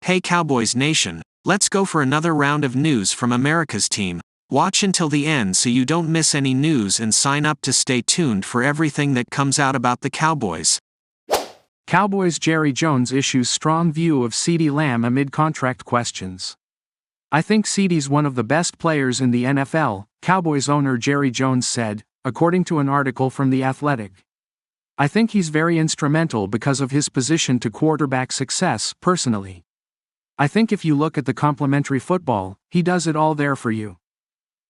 Hey Cowboys Nation, let's go for another round of news from America's team. Watch until the end so you don't miss any news and sign up to stay tuned for everything that comes out about the Cowboys. Cowboys Jerry Jones issues strong view of CeeDee Lamb amid contract questions. I think CeeDee's one of the best players in the NFL, Cowboys owner Jerry Jones said, according to an article from The Athletic. I think he's very instrumental because of his position to quarterback success, personally. I think if you look at the complementary football, he does it all there for you.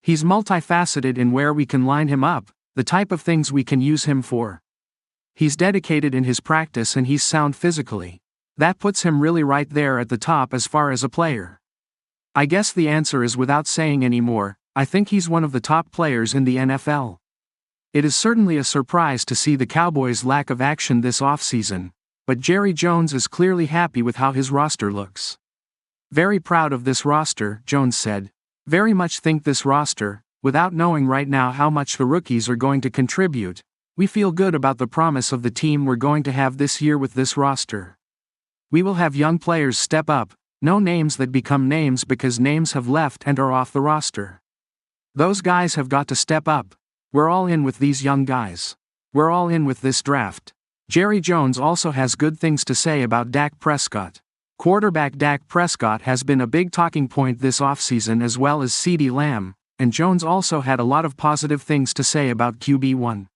He's multifaceted in where we can line him up, the type of things we can use him for. He's dedicated in his practice and he's sound physically. That puts him really right there at the top as far as a player. I guess the answer is without saying any more, I think he's one of the top players in the NFL. It is certainly a surprise to see the Cowboys' lack of action this offseason, but Jerry Jones is clearly happy with how his roster looks. Very proud of this roster, Jones said. Very much think this roster, without knowing right now how much the rookies are going to contribute, we feel good about the promise of the team we're going to have this year with this roster. We will have young players step up, no names that become names because names have left and are off the roster. Those guys have got to step up. We're all in with these young guys. We're all in with this draft. Jerry Jones also has good things to say about Dak Prescott. Quarterback Dak Prescott has been a big talking point this offseason as well as CeeDee Lamb, and Jones also had a lot of positive things to say about QB1.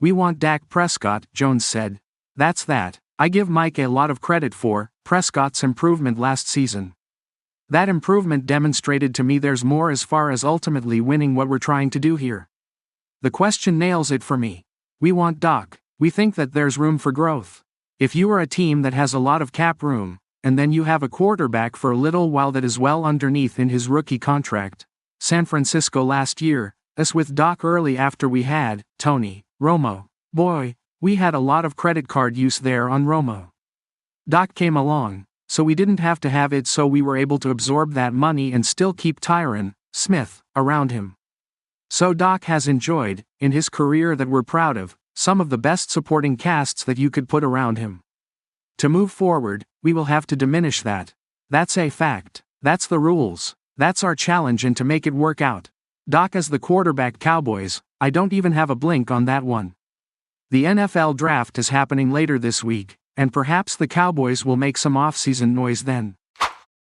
We want Dak Prescott, Jones said. That's that. I give Mike a lot of credit for Prescott's improvement last season. That improvement demonstrated to me there's more as far as ultimately winning what we're trying to do here. The question nails it for me. We want Doc. We think that there's room for growth. If you are a team that has a lot of cap room, and then you have a quarterback for a little while that is well underneath in his rookie contract. San Francisco last year, us with Doc early after we had Tony Romo. Boy, we had a lot of credit card use there on Romo. Doc came along, so we didn't have to have it, so we were able to absorb that money and still keep Tyron Smith around him. So Doc has enjoyed, in his career that we're proud of, some of the best supporting casts that you could put around him. To move forward, we will have to diminish that. That's a fact. That's the rules. That's our challenge, and to make it work out. Doc as the quarterback Cowboys, I don't even have a blink on that one. The NFL draft is happening later this week, and perhaps the Cowboys will make some offseason noise then.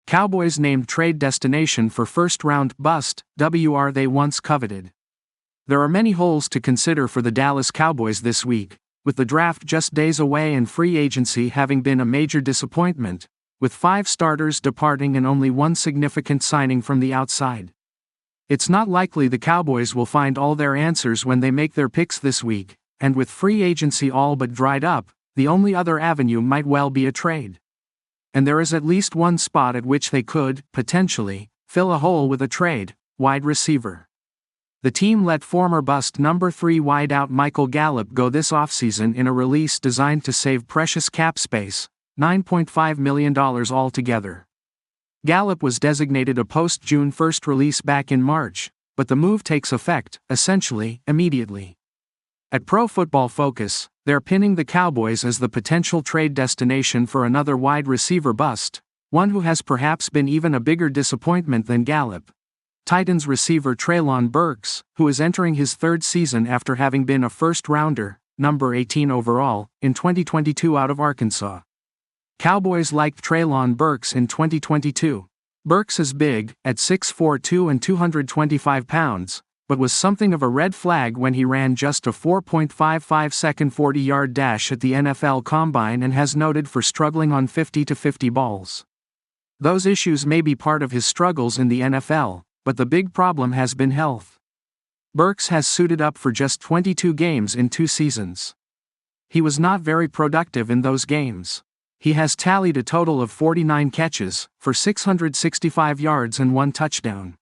Cowboys named trade destination for first-round bust, WR they once coveted. There are many holes to consider for the Dallas Cowboys this week, with the draft just days away and free agency having been a major disappointment, with 5 starters departing and only one significant signing from the outside. It's not likely the Cowboys will find all their answers when they make their picks this week, and with free agency all but dried up, the only other avenue might well be a trade. And there is at least one spot at which they could, potentially, fill a hole with a trade: wide receiver. The team let former bust number 3 wideout Michael Gallup go this offseason in a release designed to save precious cap space, $9.5 million altogether. Gallup was designated a post-June 1st release back in March, but the move takes effect, essentially, immediately. At Pro Football Focus, they're pinning the Cowboys as the potential trade destination for another wide receiver bust, one who has perhaps been even a bigger disappointment than Gallup. Titans receiver Treylon Burks, who is entering his 3rd season after having been a first-rounder, number 18 overall, in 2022 out of Arkansas. Cowboys liked Treylon Burks in 2022. Burks is big, at 6'4" and 225 pounds, but was something of a red flag when he ran just a 4.55-second 40-yard dash at the NFL Combine and has noted for struggling on 50-50 balls. Those issues may be part of his struggles in the NFL, but the big problem has been health. Burks has suited up for just 22 games in 2 seasons. He was not very productive in those games. He has tallied a total of 49 catches, for 665 yards and 1 touchdown.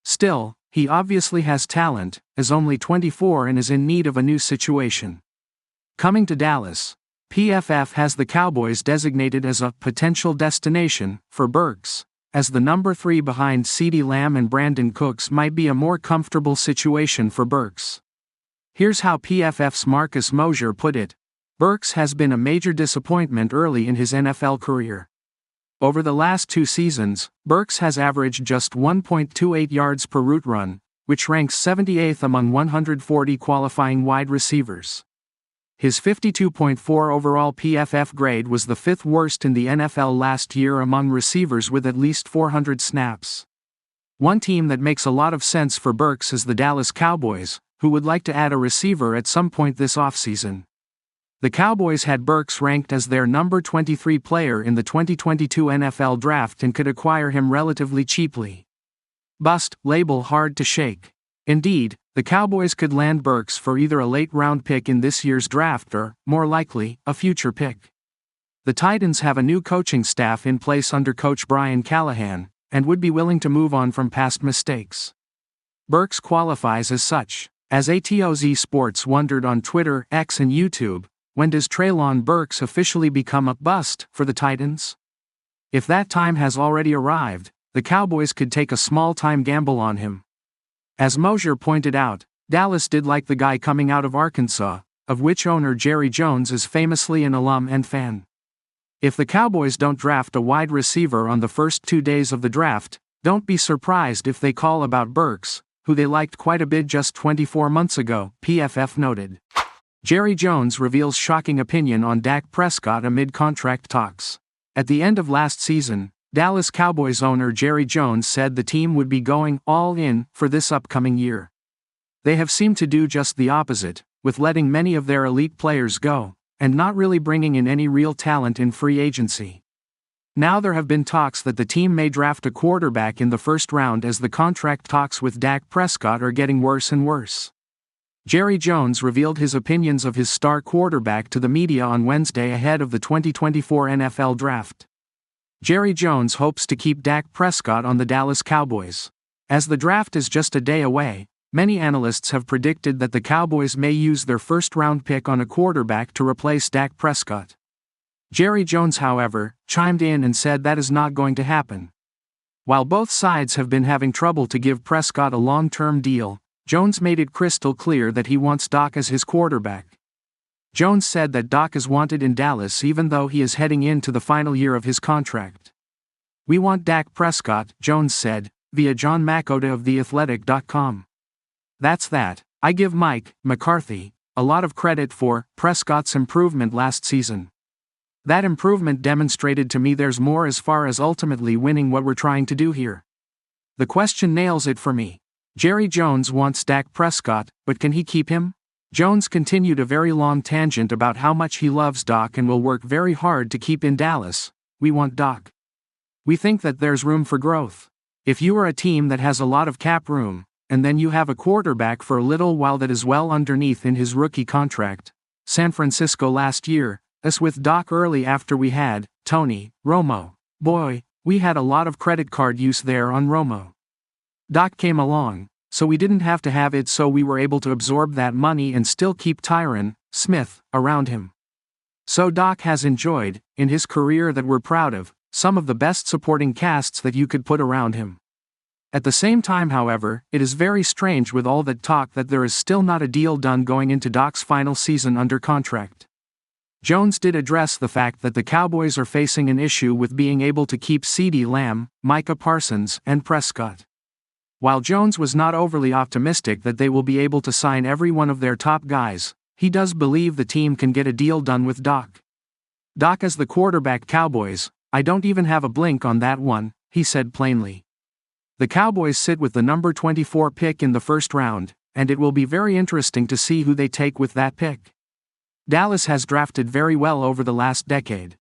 Still, he obviously has talent, is only 24 and is in need of a new situation. Coming to Dallas, PFF has the Cowboys designated as a potential destination for Burks, as the number 3 behind CeeDee Lamb and Brandon Cooks might be a more comfortable situation for Burks. Here's how PFF's Marcus Mosher put it: Burks has been a major disappointment early in his NFL career. Over the last 2 seasons, Burks has averaged just 1.28 yards per route run, which ranks 78th among 140 qualifying wide receivers. His 52.4 overall PFF grade was the 5th worst in the NFL last year among receivers with at least 400 snaps. One team that makes a lot of sense for Burks is the Dallas Cowboys, who would like to add a receiver at some point this offseason. The Cowboys had Burks ranked as their number 23 player in the 2022 NFL Draft and could acquire him relatively cheaply. Bust label hard to shake. Indeed, the Cowboys could land Burks for either a late-round pick in this year's draft or, more likely, a future pick. The Titans have a new coaching staff in place under coach Brian Callahan, and would be willing to move on from past mistakes. Burks qualifies as such. As ATOZ Sports wondered on Twitter, X and YouTube, when does Treylon Burks officially become a bust for the Titans? If that time has already arrived, the Cowboys could take a small-time gamble on him. As Mosier pointed out, Dallas did like the guy coming out of Arkansas, of which owner Jerry Jones is famously an alum and fan. If the Cowboys don't draft a wide receiver on the first 2 days of the draft, don't be surprised if they call about Burks, who they liked quite a bit just 24 months ago, PFF noted. Jerry Jones reveals shocking opinion on Dak Prescott amid contract talks. At the end of last season, Dallas Cowboys owner Jerry Jones said the team would be going all in for this upcoming year. They have seemed to do just the opposite, with letting many of their elite players go, and not really bringing in any real talent in free agency. Now there have been talks that the team may draft a quarterback in the first round as the contract talks with Dak Prescott are getting worse and worse. Jerry Jones revealed his opinions of his star quarterback to the media on Wednesday ahead of the 2024 NFL Draft. Jerry Jones hopes to keep Dak Prescott on the Dallas Cowboys. As the draft is just a day away, many analysts have predicted that the Cowboys may use their first-round pick on a quarterback to replace Dak Prescott. Jerry Jones, however, chimed in and said that is not going to happen. While both sides have been having trouble to give Prescott a long-term deal, Jones made it crystal clear that he wants Dak as his quarterback. Jones said that Dak is wanted in Dallas even though he is heading into the final year of his contract. "We want Dak Prescott," Jones said, via John McOda of TheAthletic.com. "That's that. I give Mike McCarthy a lot of credit for Prescott's improvement last season. That improvement demonstrated to me there's more as far as ultimately winning what we're trying to do here. The question nails it for me. Jerry Jones wants Dak Prescott, but can he keep him?" Jones continued a very long tangent about how much he loves Dak and will work very hard to keep in Dallas. "We want Dak. We think that there's room for growth. If you are a team that has a lot of cap room, and then you have a quarterback for a little while that is well underneath in his rookie contract, San Francisco last year, us with Dak early after we had Tony Romo. Boy, we had a lot of credit card use there on Romo. Dak came along, so we didn't have to have it, so we were able to absorb that money and still keep Tyron Smith around him. So Dak has enjoyed, in his career that we're proud of, some of the best supporting casts that you could put around him. At the same time, however, it is very strange with all that talk that there is still not a deal done going into Dak's final season under contract." Jones did address the fact that the Cowboys are facing an issue with being able to keep CeeDee Lamb, Micah Parsons, and Prescott. While Jones was not overly optimistic that they will be able to sign every one of their top guys, he does believe the team can get a deal done with Dak. "Dak as the quarterback Cowboys, I don't even have a blink on that one," he said plainly. The Cowboys sit with the number 24 pick in the first round, and it will be very interesting to see who they take with that pick. Dallas has drafted very well over the last decade.